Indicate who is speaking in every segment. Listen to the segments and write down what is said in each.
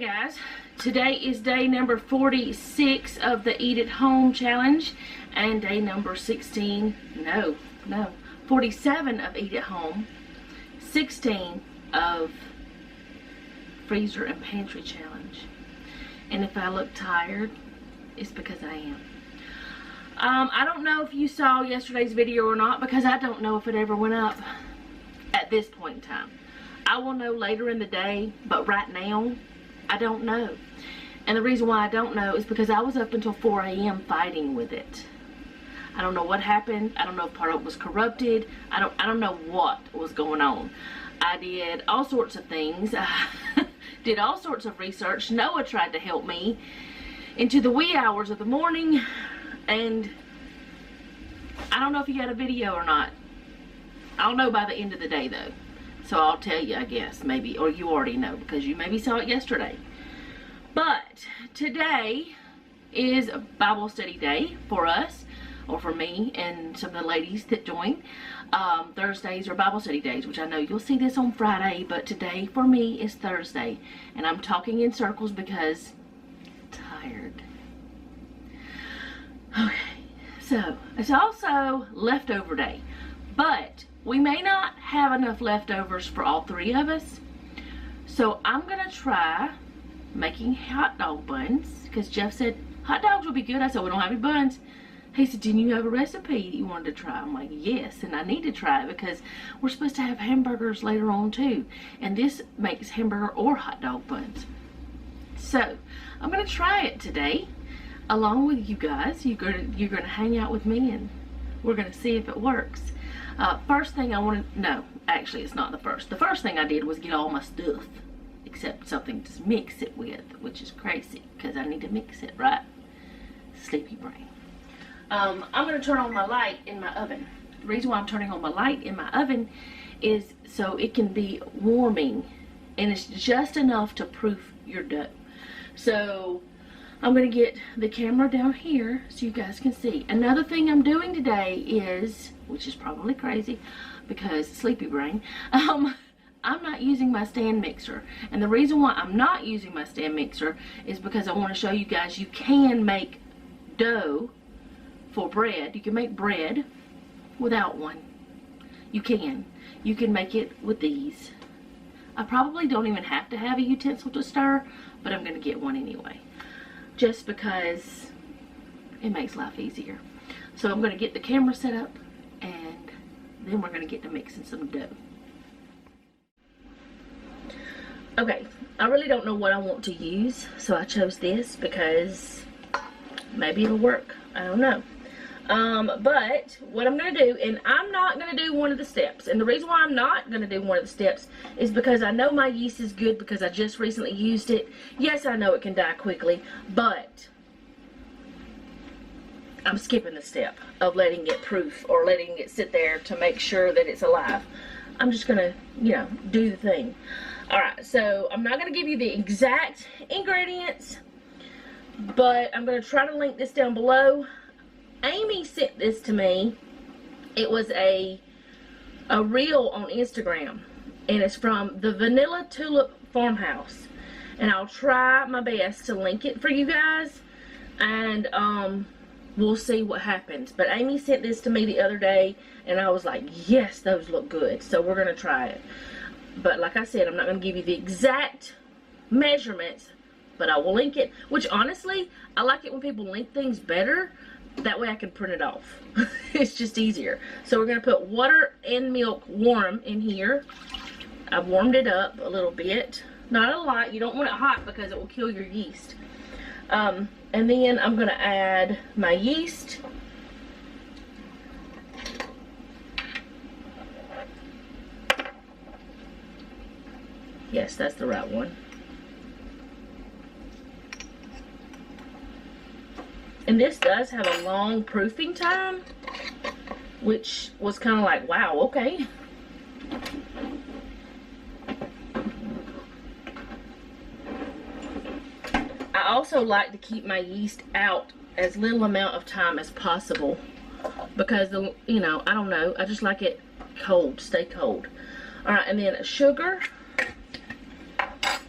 Speaker 1: guys, today is day number 46 of the Eat at Home challenge and day number 47 of Eat at Home, 16 of freezer and pantry challenge. And if I look tired, it's because I am. I don't know if you saw yesterday's video or not, because I don't know if it ever went up at this point in time. I will know later in the day, but right now I don't know. And the reason why I don't know is because I was up until 4 a.m. fighting with it. I don't know what happened. I don't know if part of it was corrupted. I don't know what was going on. I did all sorts of things. I did all sorts of research. Noah tried to help me into the wee hours of the morning, and I don't know if you got a video or not. I'll know by the end of the day though. So I'll tell you, I guess, maybe, or you already know because you maybe saw it yesterday. But today is a Bible study day for us, or for me and some of the ladies that join. Thursdays are Bible study days, which I know you'll see this on Friday, but today for me is Thursday. And I'm talking in circles because I'm tired. Okay, so it's also leftover day, but we may not have enough leftovers for all three of us. So I'm gonna try making hot dog buns, because Jeff said hot dogs will be good. I said, we don't have any buns. He said, didn't you have a recipe that you wanted to try? I'm like, yes, and I need to try it because we're supposed to have hamburgers later on too. And this makes hamburger or hot dog buns. So I'm gonna try it today along with you guys. You're gonna hang out with me and we're gonna see if it works. First thing I want to, no, actually it's not the first. The first thing I did was get all my stuff, except something to mix it with, which is crazy, because I need to mix it, right? Sleepy brain. I'm going to turn on my light in my oven. The reason why I'm turning on my light in my oven is so it can be warming, and it's just enough to proof your dough. So I'm going to get the camera down here so you guys can see. Another thing I'm doing today is, which is probably crazy because sleepy brain, I'm not using my stand mixer. And the reason why I'm not using my stand mixer is because I want to show you guys you can make dough for bread. You can make bread without one. You can make it with these. I probably don't even have to have a utensil to stir, but I'm going to get one anyway, just because it makes life easier. So I'm going to get the camera set up, and then we're going to get to mixing some dough. Okay, I really don't know what I want to use, so I chose this because maybe it'll work. I don't know. But what I'm going to do, and I'm not going to do one of the steps, and the reason why I'm not going to do one of the steps is because I know my yeast is good because I just recently used it. Yes, I know it can die quickly, but I'm skipping the step of letting it proof or letting it sit there to make sure that it's alive. I'm just going to, you know, do the thing. Alright, so I'm not going to give you the exact ingredients, but I'm going to try to link this down below. Amy sent this to me. It was a reel on Instagram, and it's from the Vanilla Tulip Farmhouse, and I'll try my best to link it for you guys, and we'll see what happens. But Amy sent this to me the other day, and I was like, yes, those look good, so we're gonna try it. But like I said, I'm not gonna give you the exact measurements, but I will link it, which honestly, I like it when people link things better. That way I can print it off. It's just easier. So we're going to put water and milk warm in here. I've warmed it up a little bit. Not a lot. You don't want it hot because it will kill your yeast. And then I'm going to add my yeast. Yes, that's the right one. And this does have a long proofing time, which was kind of like, wow, okay. I also like to keep my yeast out as little amount of time as possible because, you know, I don't know, I just like it cold, stay cold. Alright, and then sugar.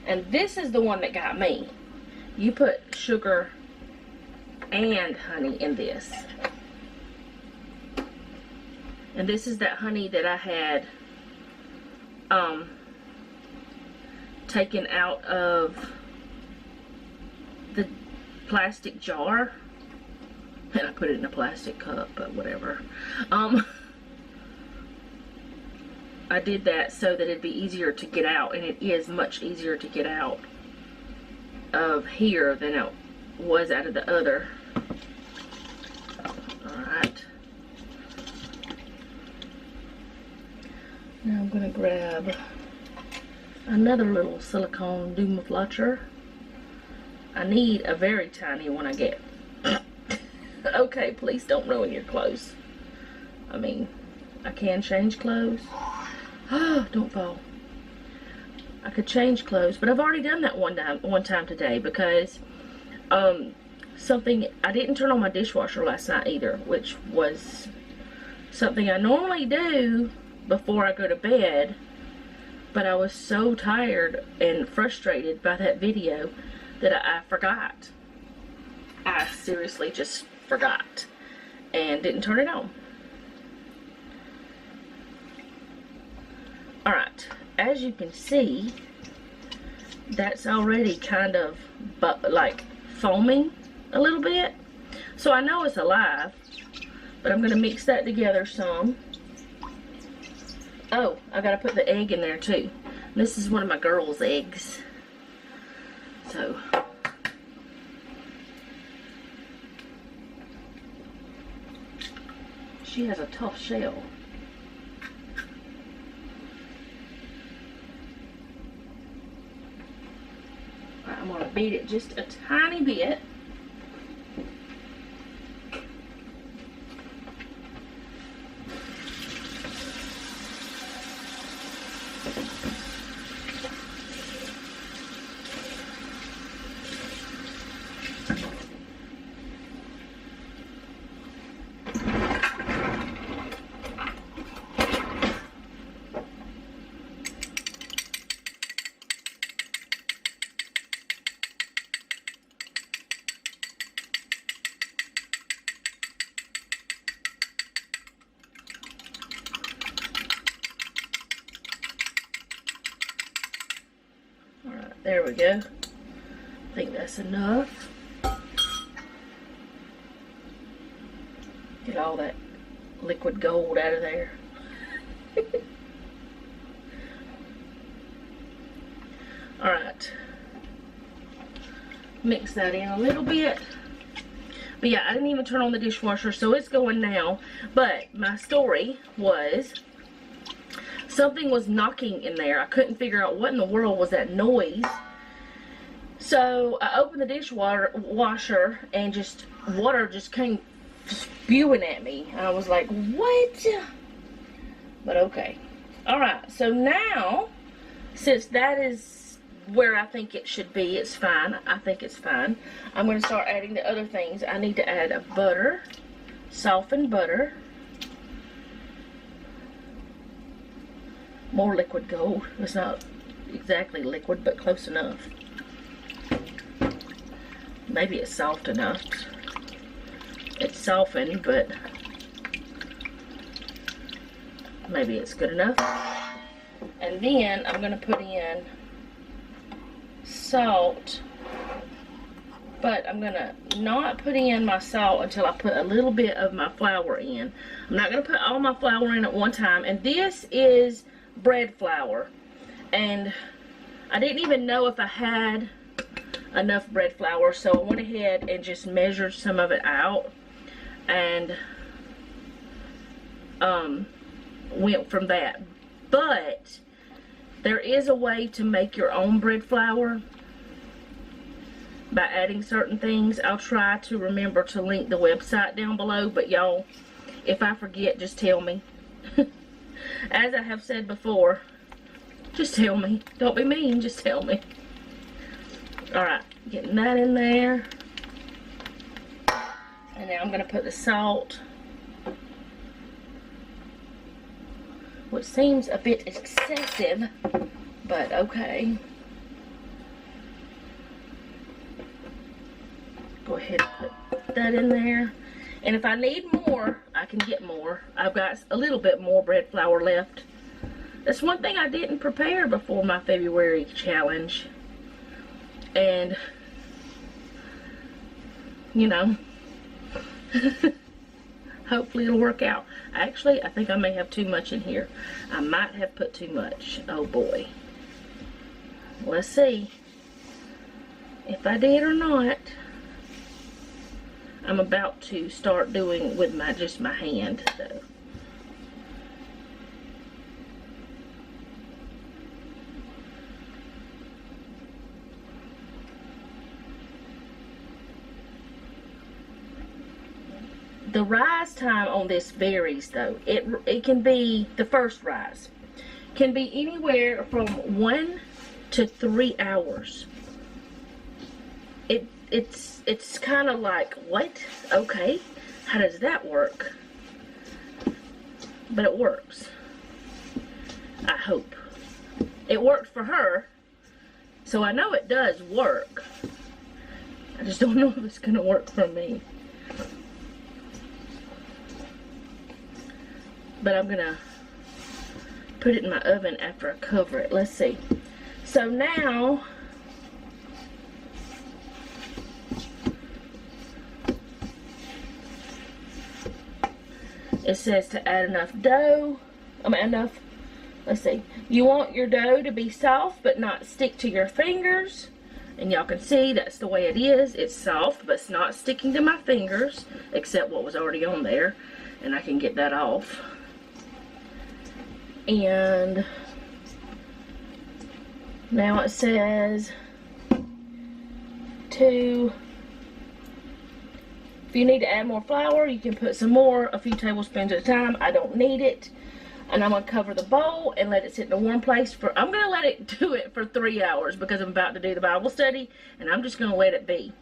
Speaker 1: And this is the one that got me. You put sugar and honey in this. And this is that honey that I had taken out of the plastic jar. And I put it in a plastic cup, but whatever. I did that so that it'd be easier to get out, and it is much easier to get out of here than it was out of the other. Alright. Now I'm going to grab another little silicone Doomflutter. I need a very tiny one I get. Okay, please don't ruin your clothes. I mean, I can change clothes. Oh, don't fall. I could change clothes, but I've already done that one time today because something, I didn't turn on my dishwasher last night either, which was something I normally do before I go to bed, but I was so tired and frustrated by that video that I forgot. I seriously just forgot and didn't turn it on. Alright, as you can see, that's already kind of like foaming a little bit. So I know it's alive, but I'm going to mix that together some. Oh, I got to put the egg in there too. This is one of my girls' eggs. So, she has a tough shell. I'm going to beat it just a tiny bit. There we go. I think that's enough. Get all that liquid gold out of there. Alright. Mix that in a little bit. But yeah, I didn't even turn on the dishwasher, so it's going now. But my story was something was knocking in there. I couldn't figure out what in the world was that noise. So I opened the dishwasher and just water just came spewing at me. I was like, what? But okay. Alright, so now, since that is where I think it should be, it's fine. I think it's fine. I'm going to start adding the other things. I need to add a butter, softened butter. More liquid gold. It's not exactly liquid, but close enough. Maybe it's soft enough. It's softened, but maybe it's good enough. And then I'm going to put in salt, but I'm going to not put in my salt until I put a little bit of my flour in. I'm not going to put all my flour in at one time. And this is bread flour, and I didn't even know if I had enough bread flour, so I went ahead and just measured some of it out and went from that. But there is a way to make your own bread flour by adding certain things. I'll try to remember to link the website down below, but y'all, if I forget, just tell me. As I have said before, just tell me. Don't be mean, just tell me. Alright, getting that in there. And now I'm going to put the salt, which seems a bit excessive, but okay. go ahead and put that in there. And if I need more, I can get more. I've got a little bit more bread flour left. That's one thing I didn't prepare before my February challenge. And, you know, hopefully it'll work out. Actually, I think I may have too much in here. I might have put too much. Oh boy. Let's see if I did or not. I'm about to start doing with just my hand. So. The rise time on this varies though. It can be, the first rise can be anywhere from 1 to 3 hours. It's kind of like, what? Okay, how does that work? But it works. I hope. It worked for her, so I know it does work. I just don't know if it's gonna work for me. But I'm gonna put it in my oven after I cover it. Let's see. So now, it says to add enough dough. Let's see. You want your dough to be soft but not stick to your fingers. And y'all can see that's the way it is. It's soft but it's not sticking to my fingers, except what was already on there. And I can get that off. And now it says if you need to add more flour, you can put some more, a few tablespoons at a time. I don't need it. And I'm going to cover the bowl and let it sit in a warm place for, I'm going to let it do it for 3 hours because I'm about to do the Bible study, and I'm just going to let it be.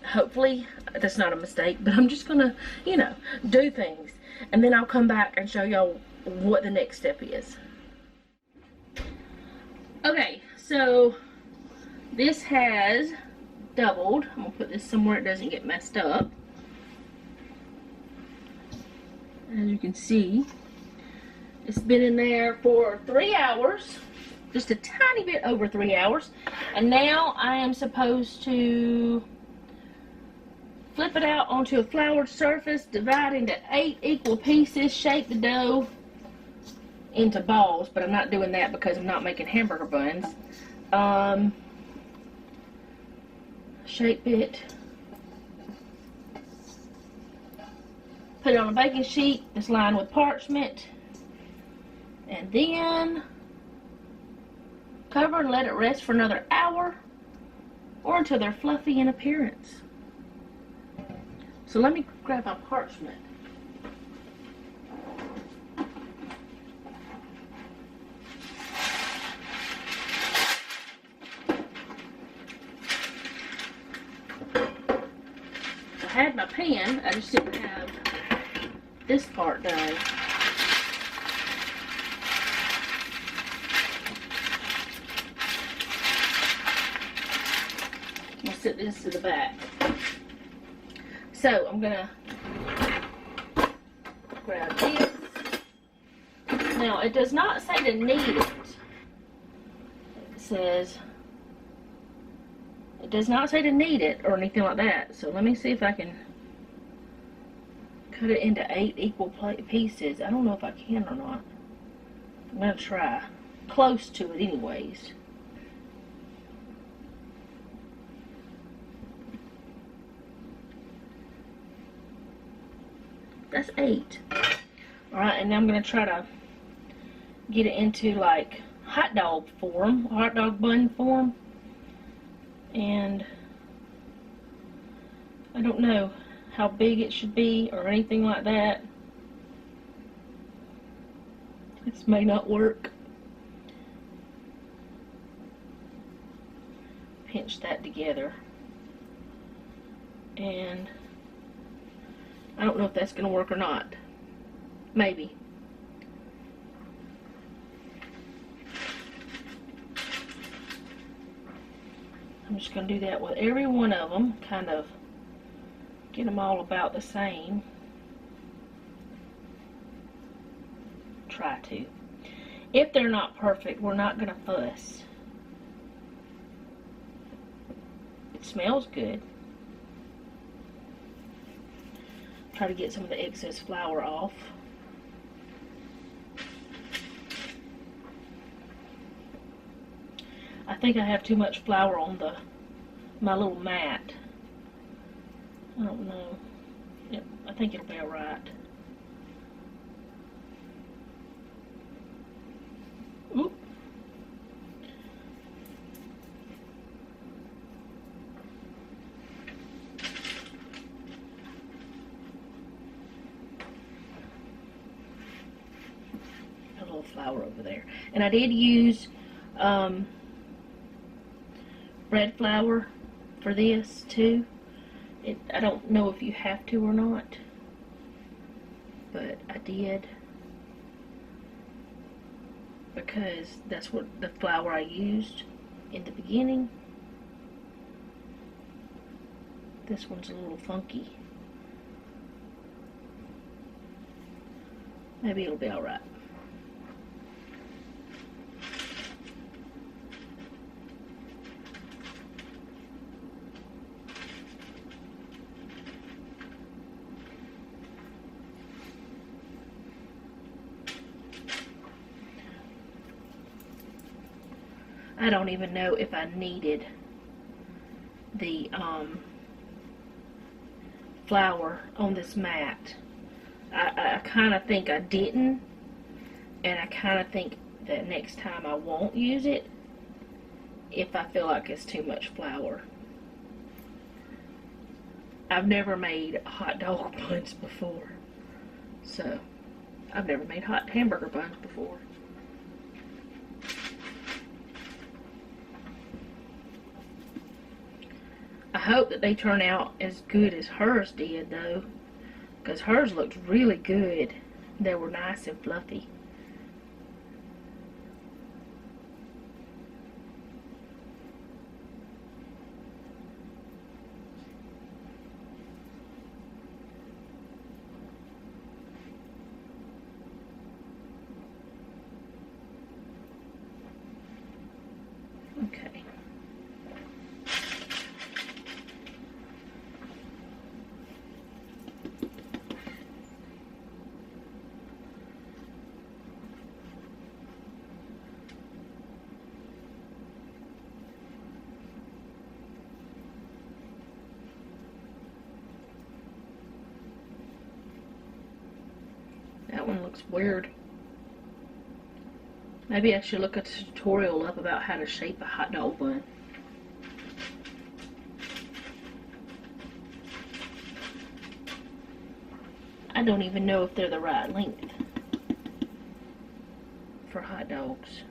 Speaker 1: Hopefully that's not a mistake, but I'm just going to, you know, do things. And then I'll come back and show y'all what the next step is. Okay, so this has doubled. I'm gonna put this somewhere it doesn't get messed up. As you can see, it's been in there for 3 hours, just a tiny bit over 3 hours, and now I am supposed to flip it out onto a floured surface, divide into 8 equal pieces, shape the dough into balls, but I'm not doing that because I'm not making hamburger buns. Shape it, put it on a baking sheet that's lined with parchment, and then cover and let it rest for another hour or until they're fluffy in appearance. So let me grab my parchment. I had my pan, I just didn't have this part done. I'll set this to the back. So I'm gonna grab this. Now it does not say to knead it. It says, it does not say to knead it or anything like that. So let me see if I can cut it into 8 equal pieces. I don't know if I can or not. I'm gonna try. Close to it anyways. That's 8. Alright, and now I'm gonna try to get it into like hot dog form, hot dog bun form. And I don't know how big it should be or anything like that. This may not work. Pinch that together. And I don't know if that's going to work or not. Maybe. I'm I'm just going to do that with every one of them, kind of get them all about the same. Try to. If they're not perfect, we're not going to fuss. It smells good. Try to get some of the excess flour off. I think I have too much flour on my little mat. I don't know. Yep, I think it'll be alright. Oop. A little flour over there. And I did use bread flour for this too. I don't know if you have to or not, but I did, because that's what the flour I used in the beginning. This one's a little funky. Maybe it'll be alright. I don't even know if I needed the flour on this mat. I kind of think I didn't, and I kind of think that next time I won't use it if I feel like it's too much flour. I've never made hot dog buns before, so I've never made hot hamburger buns before. I hope that they turn out as good as hers did, though, because hers looked really good. They were nice and fluffy. Okay. That one looks weird. Maybe I should look a tutorial up about how to shape a hot dog bun. I don't even know if they're the right length for hot dogs.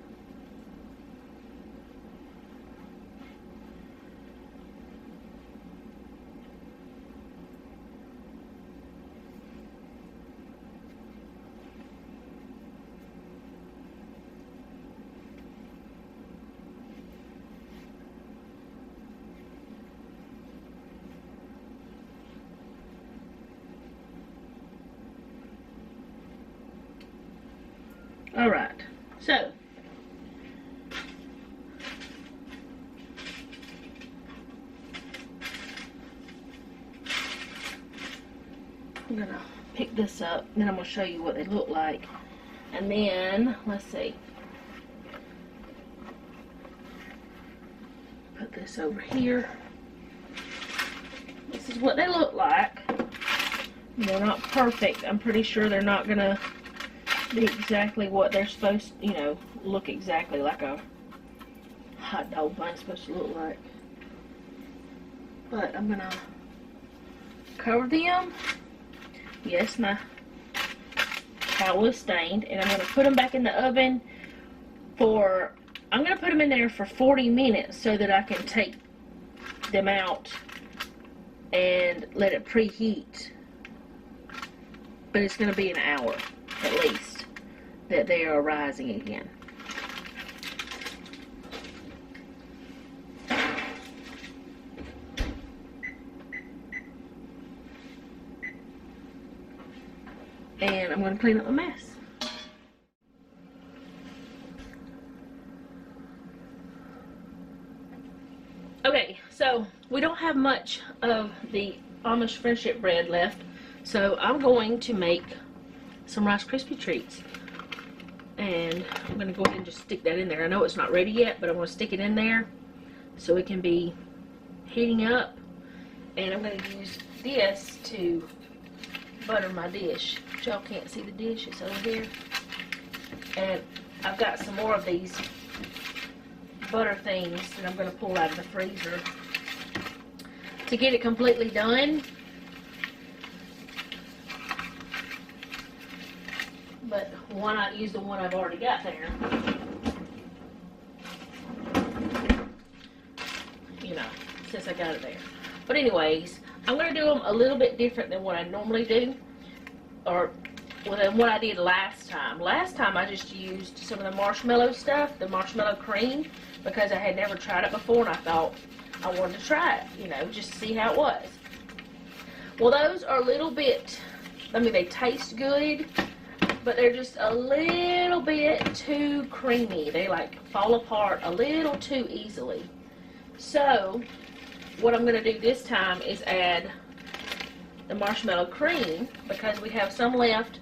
Speaker 1: Alright, so I'm gonna pick this up, then I'm gonna show you what they look like, and then let's see, put this over here. This is what they look like. They're not perfect. I'm pretty sure they're not gonna be exactly what they're supposed to, you know, look exactly like a hot dog bun is supposed to look like. But I'm gonna cover them. Yes, my towel is stained, and I'm gonna put them back in the oven for, I'm gonna put them in there for 40 minutes so that I can take them out and let it preheat. But it's gonna be an hour at least that they are rising again. I'm going to clean up my mess. Okay, so we don't have much of the Amish friendship bread left, so I'm going to make some Rice Krispie treats. And I'm going to go ahead and just stick that in there. I know it's not ready yet, but I'm going to stick it in there so it can be heating up. And I'm going to use this to butter my dish. Y'all can't see the dish, it's over here. And I've got some more of these butter things that I'm going to pull out of the freezer to get it completely done. But why not use the one I've already got there? You know, since I got it there. But anyways, I'm going to do them a little bit different than what I normally do. Or than what I did last time. Last time I just used some of the marshmallow stuff, the marshmallow cream, because I had never tried it before and I thought I wanted to try it, you know, just to see how it was. Well, those are a little bit, I mean, they taste good, but they're just a little bit too creamy. They like fall apart a little too easily. So what I'm going to do this time is add the marshmallow cream, because we have some left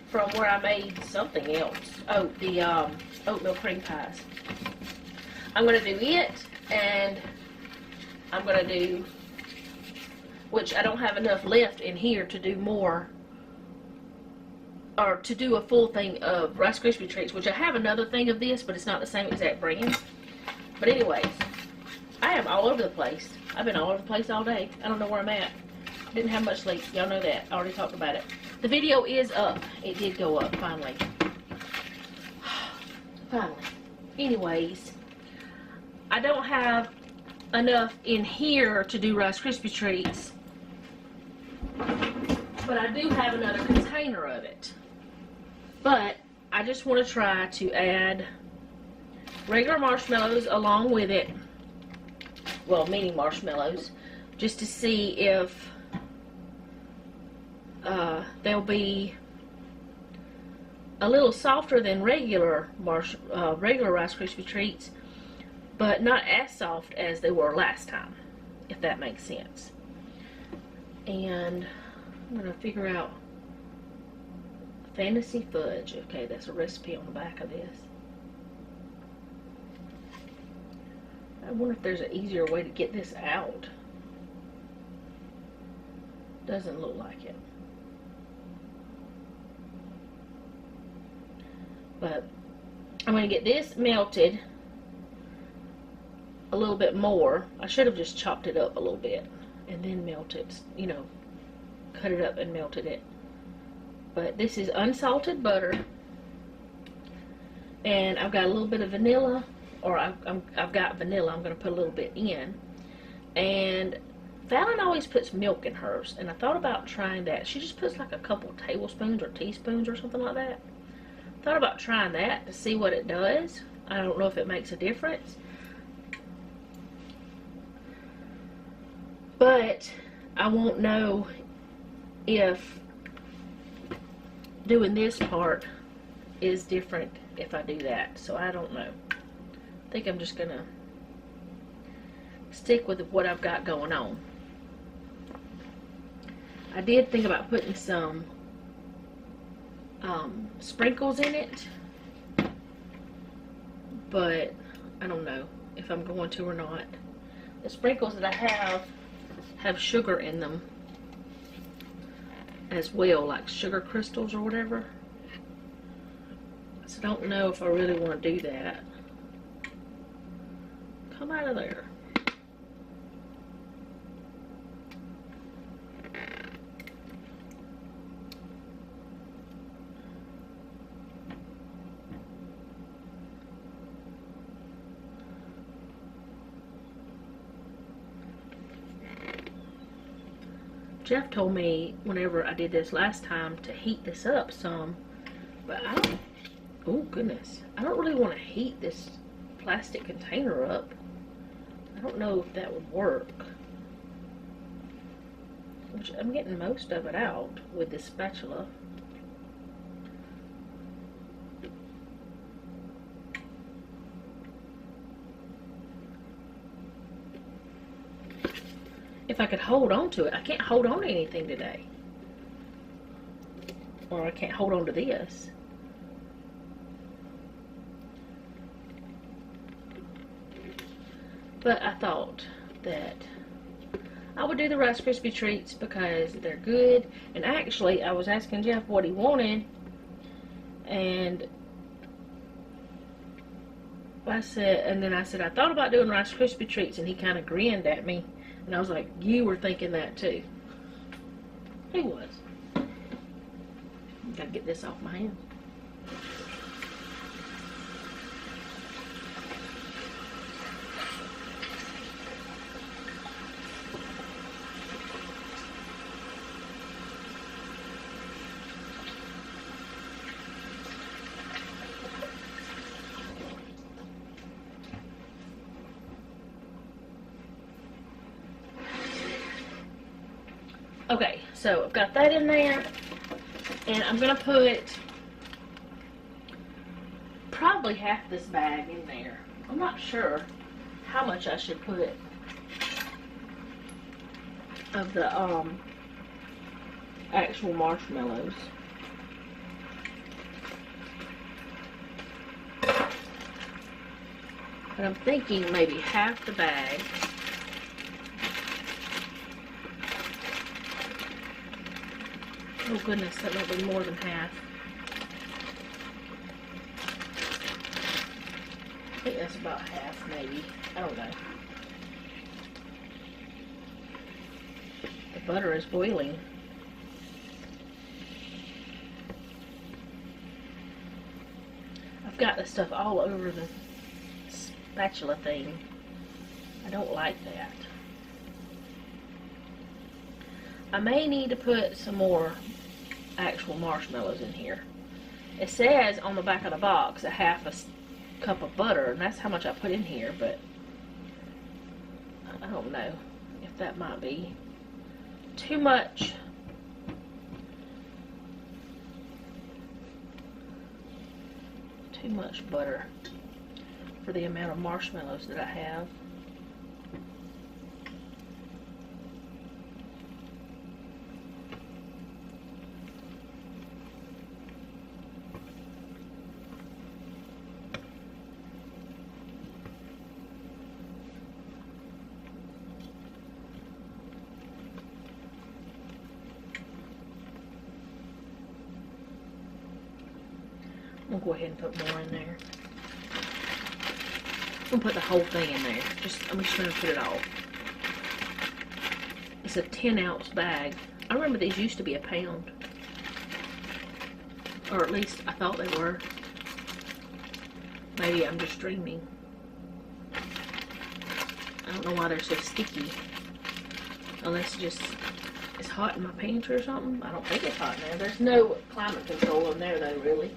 Speaker 1: from where I made something else. Oh, the oatmeal cream pies. I'm going to do it, and I'm going to do, which I don't have enough left in here to do more, or to do a full thing of Rice Krispie treats, which I have another thing of this, but it's not the same exact brand. But anyways, I am all over the place. I've been all over the place all day. I don't know where I'm at. Didn't have much sleep. Y'all know that. I already talked about it. The video is up. It did go up, finally. Finally. Anyways, I don't have enough in here to do Rice Krispie treats, but I do have another container of it. But I just want to try to add regular marshmallows along with it. Well, mini marshmallows, just to see if they'll be a little softer than regular Rice Krispie treats, but not as soft as they were last time, if that makes sense. And I'm going to figure out fantasy fudge. Okay, that's a recipe on the back of this. I wonder if there's an easier way to get this out. Doesn't look like it. But I'm going to get this melted a little bit more. I should have just chopped it up a little bit and then melted, you know, cut it up and melted it. But this is unsalted butter, and I've got a little bit of vanilla, or I've got vanilla. I'm going to put a little bit in. And Fallon always puts milk in hers, and I thought about trying that. She just puts like a couple tablespoons or teaspoons or something like that. Thought about trying that to see what it does. I don't know if it makes a difference, but I won't know if doing this part is different if I do that. So I don't know. I think I'm just gonna stick with what I've got going on. I did think about putting some sprinkles in it, but I don't know if I'm going to or not. The sprinkles that I have sugar in them as well, like sugar crystals or whatever. So I don't know if I really want to do that. Come out of there. Jeff told me whenever I did this last time to heat this up some, but I don't, oh goodness, I don't really want to heat this plastic container up. I don't know if that would work. Which I'm getting most of it out with this spatula. if I could hold on to it. I can't hold on to anything today. Or I can't hold on to this. But I thought that I would do the Rice Krispie treats because they're good. And actually, I was asking Jeff what he wanted. And I said, I thought about doing Rice Krispie treats, and he kind of grinned at me. And I was like, you were thinking that too. He was. Gotta get this off my hand. Okay, so I've got that in there, and I'm gonna put probably half this bag in there. I'm not sure how much I should put of the actual marshmallows. But I'm thinking maybe half the bag. Oh goodness, that might be more than half. I think that's about half, maybe. I don't know. The butter is boiling. I've got the stuff all over the spatula thing. I don't like that. I may need to put some more actual marshmallows in here. It says on the back of the box a half a cup of butter, and that's how much I put in here, but I don't know if that might be too much. Too much butter for the amount of marshmallows that I have. I'm gonna go ahead and put more in there. I'm gonna put the whole thing in there. I'm just gonna put it all. It's a 10-ounce bag. I remember these used to be a pound. Or at least I thought they were. Maybe I'm just dreaming. I don't know why they're so sticky. Unless it's hot in my pantry or something. I don't think it's hot in there. There's no climate control in there though, really.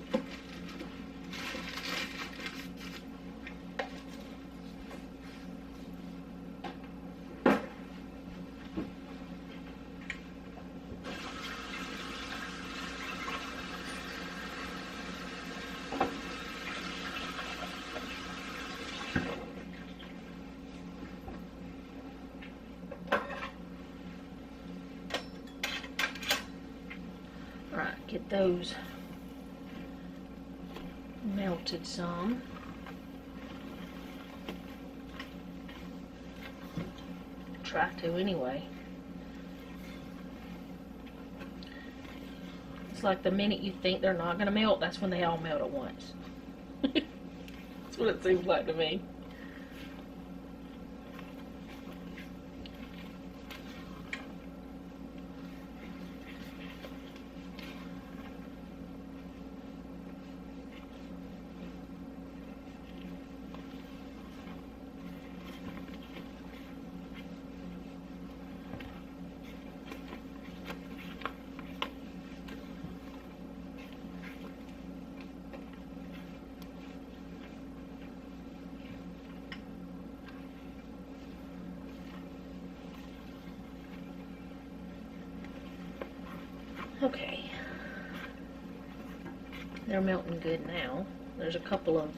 Speaker 1: Get those melted some. Try to anyway. It's like the minute you think they're not going to melt, that's when they all melt at once. That's what it seems like to me. Okay, they're melting good now. There's a couple of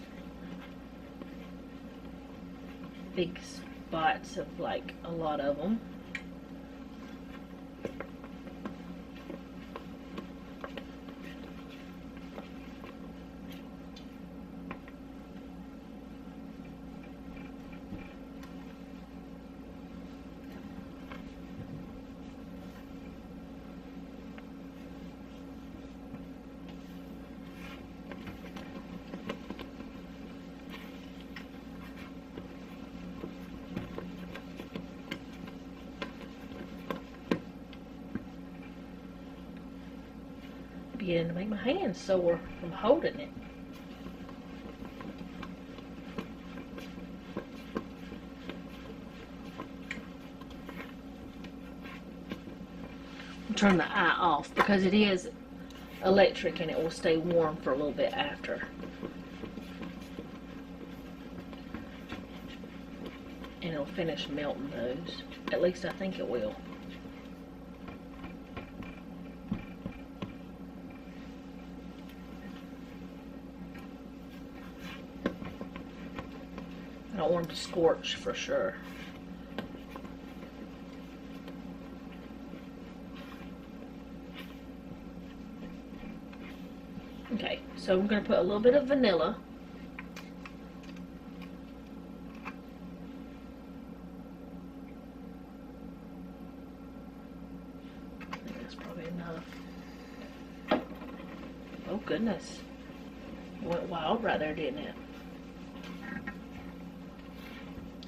Speaker 1: big spots of like a lot of them. beginning to make my hands sore from holding it. Turn the eye off because it is electric and it will stay warm for a little bit after. And it'll finish melting those. At least I think it will. I don't want them to scorch for sure. Okay, so I'm going to put a little bit of vanilla. I think that's probably enough. Oh goodness. It went wild right there, didn't it?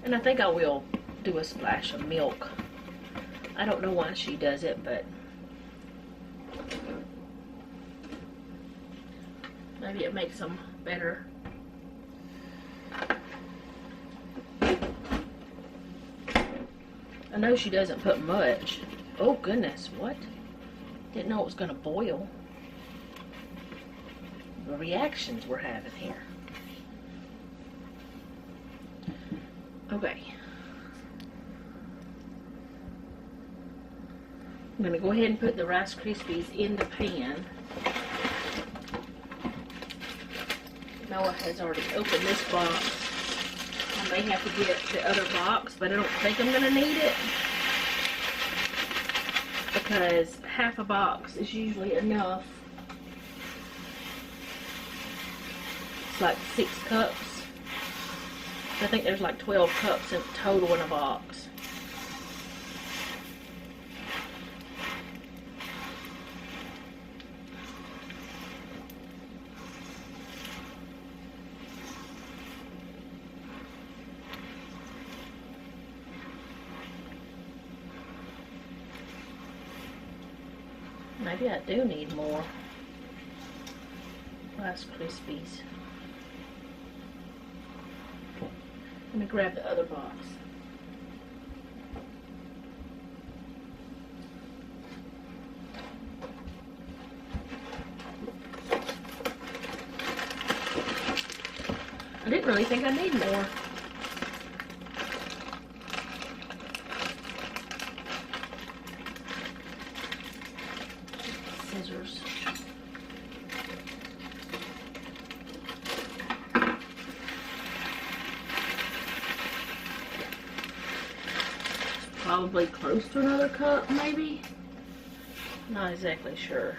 Speaker 1: And I think I will do a splash of milk. I don't know why she does it, but maybe it makes them better. I know she doesn't put much. Oh goodness, what? Didn't know it was gonna boil. The reactions we're having here. Okay. I'm gonna go ahead and put the Rice Krispies in the pan. Noah has already opened this box. I may have to get the other box, but I don't think I'm going to need it because half a box is usually enough. It's like 6 cups. I think there's like 12 cups in total in a box. Maybe I do need more Rice Krispies. Let me grab the other box. I didn't really think I need more. Scissors. Probably close to another cup, maybe. Not exactly sure.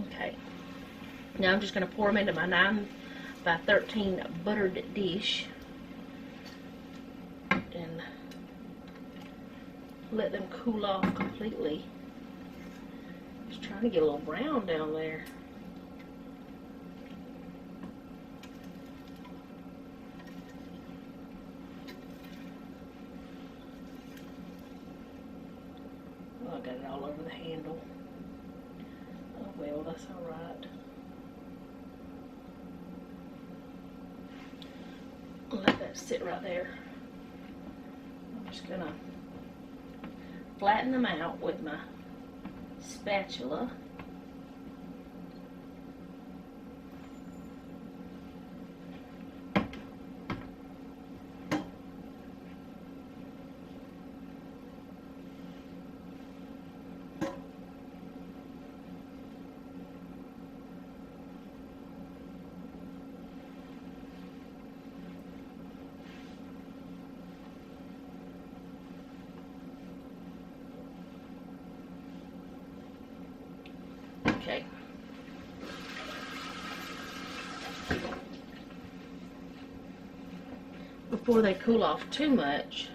Speaker 1: Okay. Now I'm just going to pour them into my 9 by 13 buttered dish and let them cool off completely. Just trying to get a little brown down there. Oh, I got it all over the handle. Oh well, that's alright. I'll let that sit right there. I'm just gonna flatten them out with my spatula. Okay. Before they cool off too much,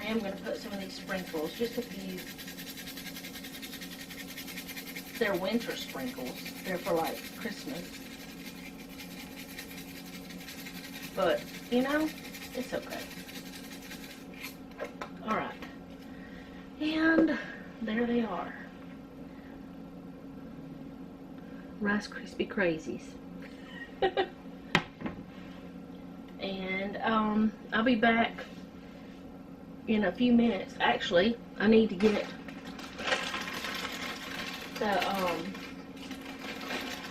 Speaker 1: I am going to put some of these sprinkles, just a few. They're winter sprinkles. They're for like Christmas. but, you know, it's okay. Alright. And there they are. Rice Krispy Crazies. And I'll be back in a few minutes. Actually, I need to get the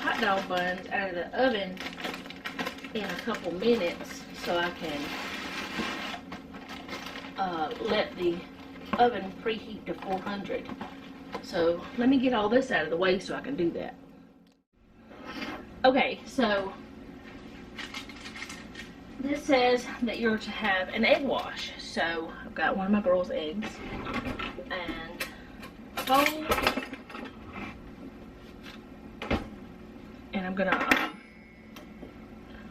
Speaker 1: hot dog buns out of the oven in a couple minutes so I can let the oven preheat to 400. So let me get all this out of the way so I can do that. Okay, so this says that you're to have an egg wash. So I've got one of my girls' eggs and a bowl, and I'm gonna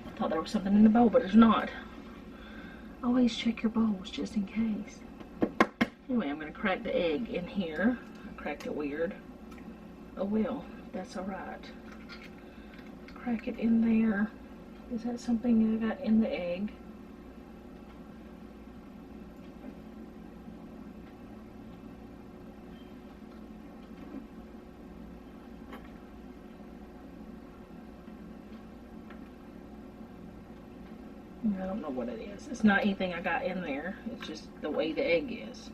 Speaker 1: I thought there was something in the bowl, but there's not. Always check your bowls just in case. Anyway, I'm gonna crack the egg in here. I cracked it weird. Oh well, that's alright. Crack it in there. Is that something I got in the egg? I don't know what it is. It's not anything I got in there. It's just the way the egg is.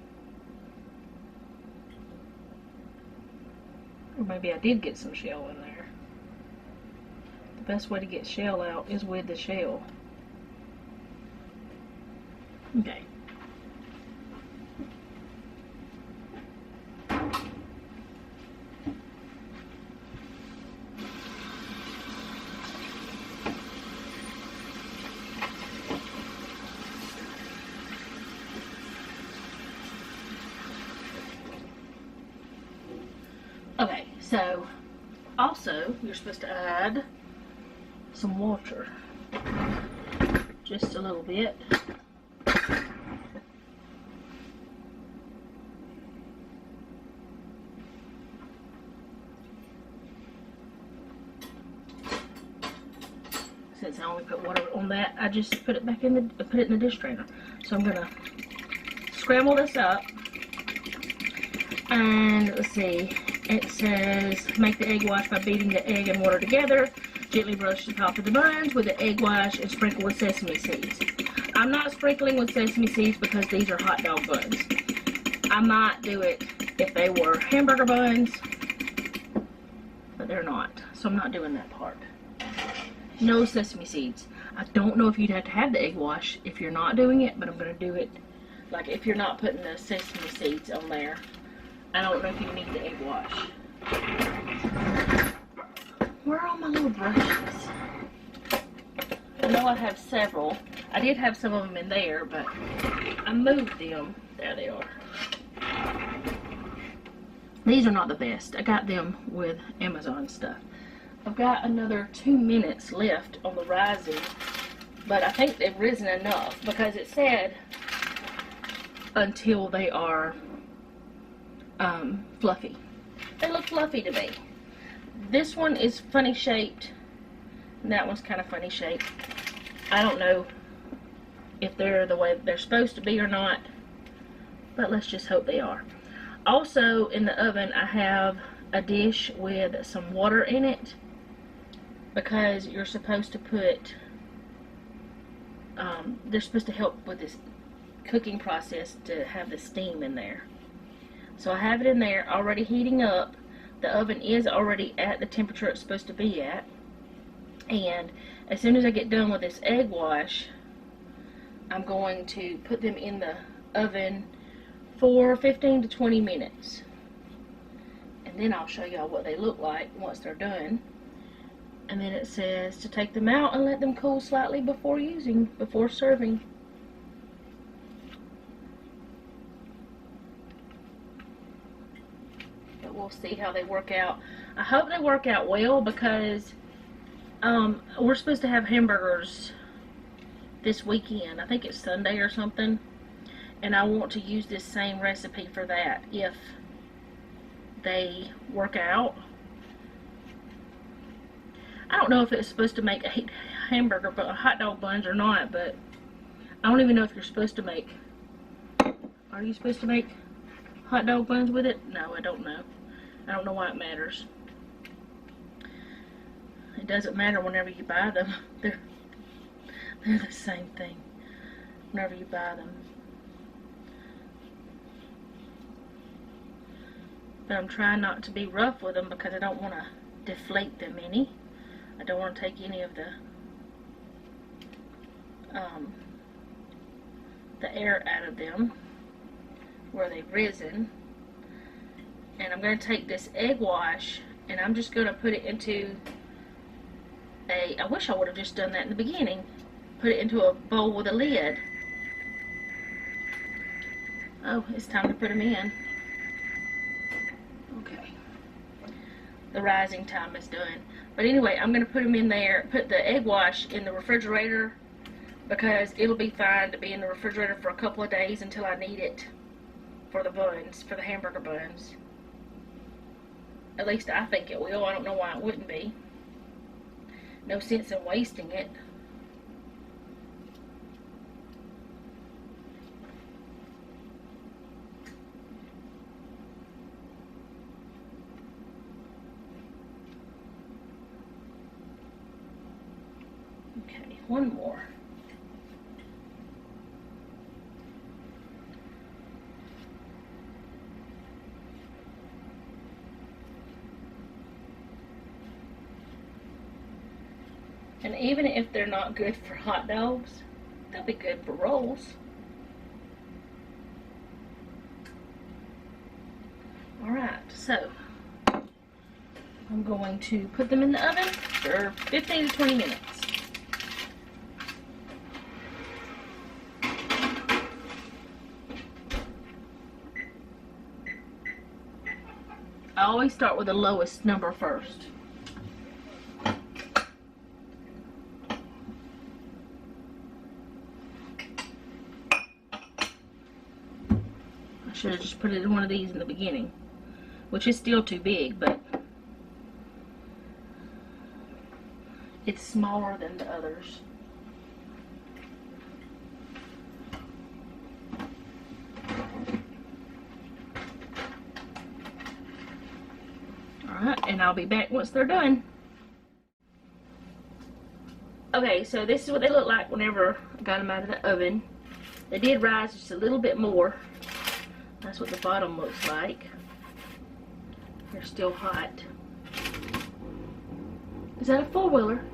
Speaker 1: Or maybe I did get some shell in there. The best way to get shell out is with the shell. Okay. Okay, so also you're supposed to add some water, just a little bit. Since I only put water on that, I just put it back in the put it in the dish drainer. So I'm gonna scramble this up, and let's see. It says, make the egg wash by beating the egg and water together. Gently brush the top of the buns with the egg wash and sprinkle with sesame seeds. I'm not sprinkling with sesame seeds because these are hot dog buns. I might do it if they were hamburger buns, but they're not. So I'm not doing that part. No sesame seeds. I don't know if you'd have to have the egg wash if you're not doing it, but I'm going to do it like if you're not putting the sesame seeds on there. I don't know if you need the egg wash. Where are all my little brushes? I know I have several. I did have some of them in there, but I moved them. There they are. These are not the best. I got them with Amazon stuff. I've got another 2 minutes left on the rising, but I think they've risen enough because it said until they are fluffy. They look fluffy to me. This one is funny shaped, and that one's kind of funny shaped. I don't know if they're the way they're supposed to be or not, but let's just hope they are. Also in the oven I have a dish with some water in it because you're supposed to put they're supposed to help with this cooking process to have the steam in there. So I have it in there already heating up. The oven is already at the temperature it's supposed to be at. And as soon as I get done with this egg wash, I'm going to put them in the oven for 15 to 20 minutes. And then I'll show y'all what they look like once they're done. And then it says to take them out and let them cool slightly before serving. We'll see how they work out. I hope they work out well because we're supposed to have hamburgers this weekend. I think it's Sunday or something, and I want to use this same recipe for that if they work out. I don't know if it's supposed to make hot dog buns or not, but I don't even know if you're supposed to make. Are you supposed to make hot dog buns with it? No, I don't know. I don't know why it matters. It doesn't matter whenever you buy them. They're the same thing whenever you buy them. But I'm trying not to be rough with them because I don't want to deflate them any. I don't want to take any of the air out of them where they've risen. And I'm going to take this egg wash and I'm just going to put it into I wish I would have just done that in the beginning. Put it into a bowl with a lid. Oh, it's time to put them in. Okay. The rising time is done. But anyway, I'm going to put them in there, put the egg wash in the refrigerator because it'll be fine to be in the refrigerator for a couple of days until I need it for the buns, for the hamburger buns. At least I think it will. I don't know why it wouldn't be. No sense in wasting it. Okay, one more. And even if they're not good for hot dogs, they'll be good for rolls. Alright, so I'm going to put them in the oven for 15 to 20 minutes. I always start with the lowest number first. Should have just put it in one of these in the beginning, which is still too big, but it's smaller than the others. Alright, and I'll be back once they're done. Okay, so this is what they look like whenever I got them out of the oven. They did rise just a little bit more. That's what the bottom looks like. They're still hot. Is that a four-wheeler?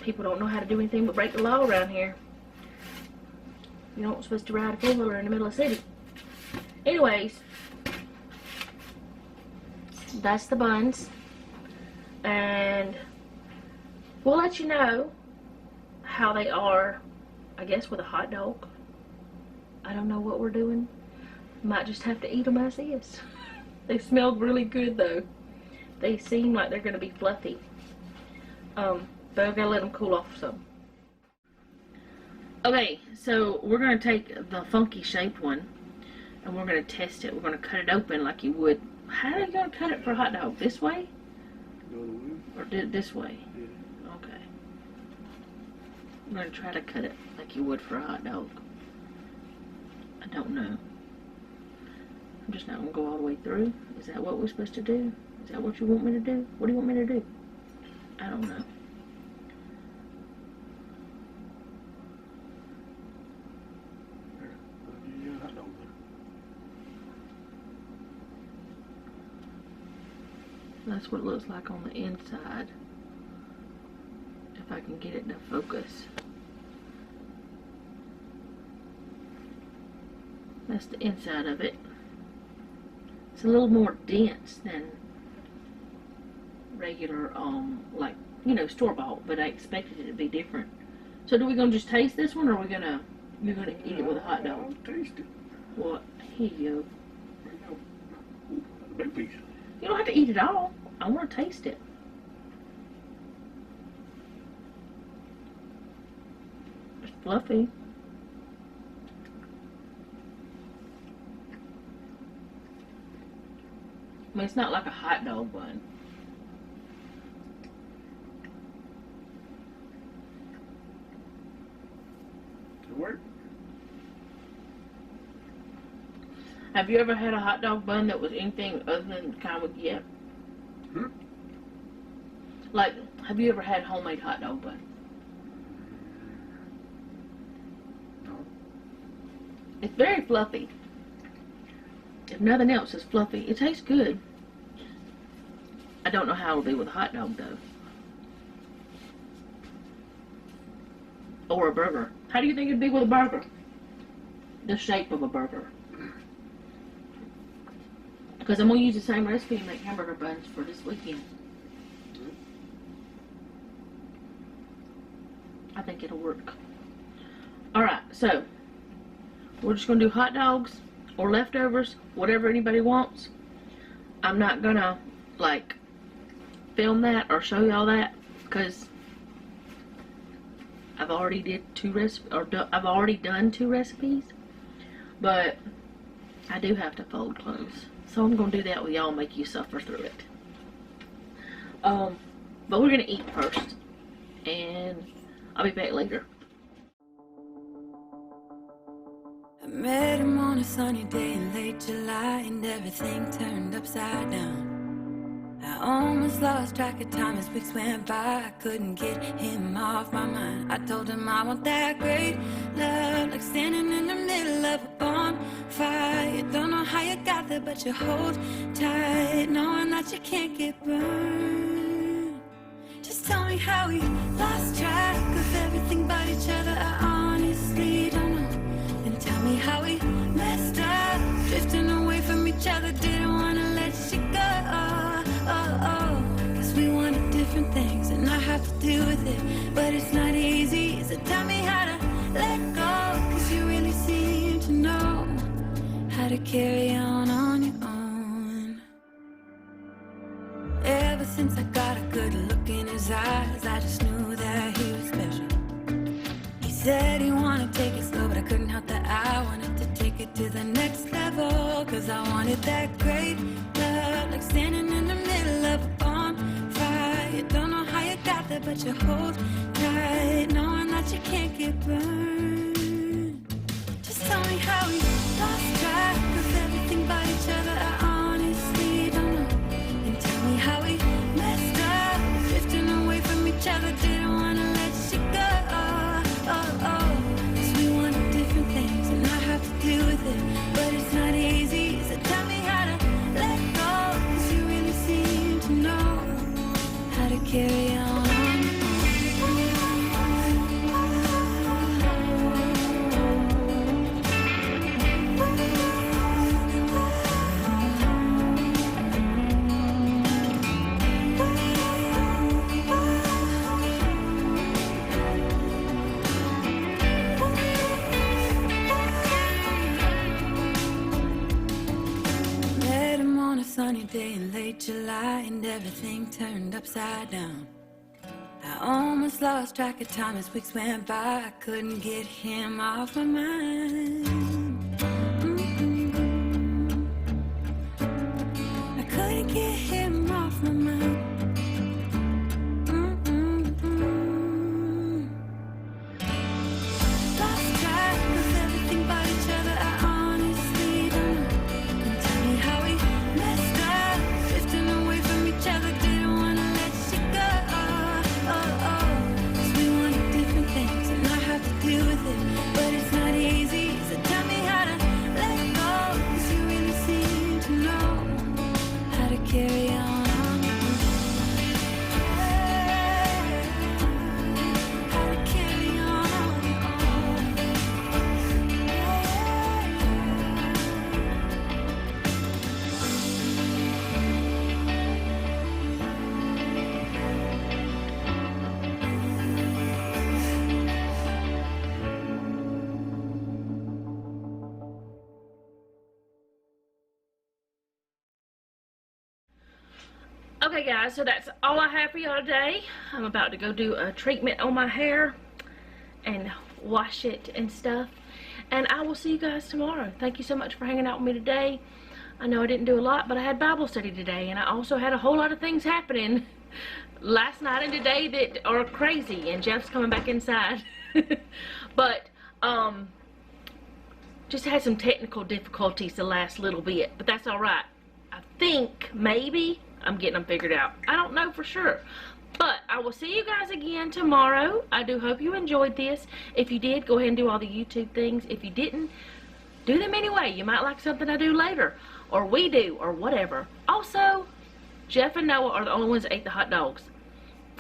Speaker 1: People don't know how to do anything but break the law around here. You're not supposed to ride a four-wheeler in the middle of the city. Anyways, that's the buns. And we'll let you know how they are, I guess, with a hot dog. I don't know what we're doing. Might just have to eat them as is. They smell really good though. They seem like they're going to be fluffy. But I've got to let them cool off some. Okay, so we're going to take the funky shaped one and we're going to test it. We're going to cut it open like you would. How are you going to cut it for a hot dog? This way? Or this way? Yeah. Okay. I'm going to try to cut it like you would for a hot dog. I don't know. I'm just not going to go all the way through. Is that what we're supposed to do? Is that what you want me to do? What do you want me to do? I don't know. That's what it looks like on the inside. If I can get it to focus. That's the inside of it. It's a little more dense than regular, like, you know, store-bought, but I expected it to be different. So do we gonna just taste this one, or are we gonna, you're gonna eat it with a hot dog?
Speaker 2: I'll taste it.
Speaker 1: What? Here you go.
Speaker 2: Ooh, that's a big piece.
Speaker 1: You don't have to eat it all. I want to taste it. It's fluffy. I mean, it's not like a hot dog bun.
Speaker 2: It worked.
Speaker 1: Have you ever had a hot dog bun that was anything other than the kind we get?
Speaker 2: Hmm?
Speaker 1: Like, have you ever had homemade hot dog bun?
Speaker 2: No.
Speaker 1: It's very fluffy. If nothing else, it's fluffy. It tastes good. I don't know how it'll be with a hot dog, though. Or a burger. How do you think it'd be with a burger? The shape of a burger. Because I'm going to use the same recipe to make hamburger buns for this weekend. I think it'll work. Alright, so we're just going to do hot dogs or leftovers, whatever anybody wants. I'm not going to, like, film that or show y'all that because I've already did I've already done 2 recipes. But I do have to fold clothes. So I'm going to do that with y'all and make you suffer through it. But we're going to eat first. And I'll be back later.
Speaker 3: I met him on a sunny day in late July, and everything turned upside down. I almost lost track of time as weeks went by. I couldn't get him off my mind. I told him I want that great love, like standing in the middle of a bonfire. You don't know how you got there, but you hold tight, knowing that you can't get burned. Just tell me how we lost track of everything but each other. I honestly don't know. And tell me how we messed up, drifting away from each other. Didn't want to let you go. Cause we wanted different things, and I have to deal with it. But it's not easy, so tell me how to let go. Cause you really seem to know how to carry on your own. Ever since I got a good look in his eyes, I just knew that he was special. He said he wanted to take it slow, but I couldn't help that I wanted to take it to the next level. Cause I wanted that great love, like standing in the middle of a bonfire. You don't know how you got there, but you hold tight, knowing that you can't get burned. Just tell me how we lost track of everything but each other. I honestly don't know. And tell me how we messed up, drifting away from each other. Didn't want to let you go. Cause we wanted different things, and I have to deal with it. But it's not easy, so tell me how to let go. Cause you really seem to know how to carry on. Sunny day in late July, and everything turned upside down. I almost lost track of time as weeks went by. I couldn't get him off my mind. I couldn't get him off my mind. Lost track of everything but each other. I honestly don't know. And tell me how we messed up, drifting away from each other. Didn't want to let you go. Cause we wanted different things, and I have to deal with it. But it's not easy, so tell me how to let go. Cause you really seem to know how to carry on. How to carry on.
Speaker 1: Okay guys, so that's all I have for y'all today. I'm about to go do a treatment on my hair and wash it and stuff. And I will see you guys tomorrow. Thank you so much for hanging out with me today. I know I didn't do a lot, but I had Bible study today, and I also had a whole lot of things happening last night and today that are crazy, and Jeff's coming back inside. But just had some technical difficulties the last little bit, but that's all right. I think maybe I'm getting them figured out. I don't know for sure. But I will see you guys again tomorrow. I do hope you enjoyed this. If you did, go ahead and do all the YouTube things. If you didn't, do them anyway. You might like something I do later, or we do, or whatever. Also, Jeff and Noah are the only ones that ate the hot dogs.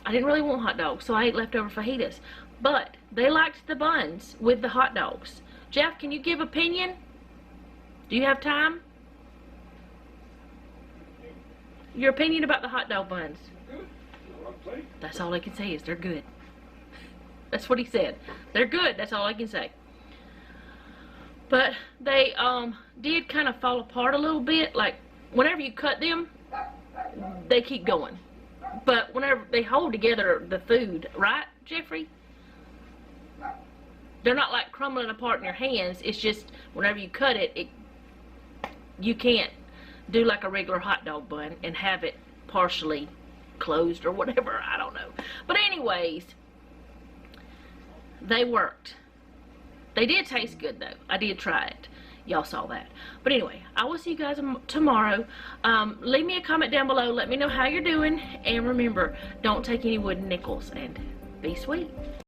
Speaker 1: I didn't really want hot dogs, so I ate leftover fajitas. But they liked the buns with the hot dogs. Jeff, can you give opinion? Do you have time? Your opinion about the hot dog buns? That's all I can say is they're good. That's what he said. They're good. That's all I can say. But they did kind of fall apart a little bit. Like whenever you cut them, they keep going. But whenever they hold together the food, right, Jeffrey? They're not like crumbling apart in your hands. It's just whenever you cut it, you can't do like a regular hot dog bun and have it partially closed or whatever. I don't know. But anyways, they worked. They did taste good though. I did try it. Y'all saw that. But anyway, I will see you guys tomorrow. Leave me a comment down below. Let me know how you're doing. And remember, don't take any wooden nickels. And be sweet.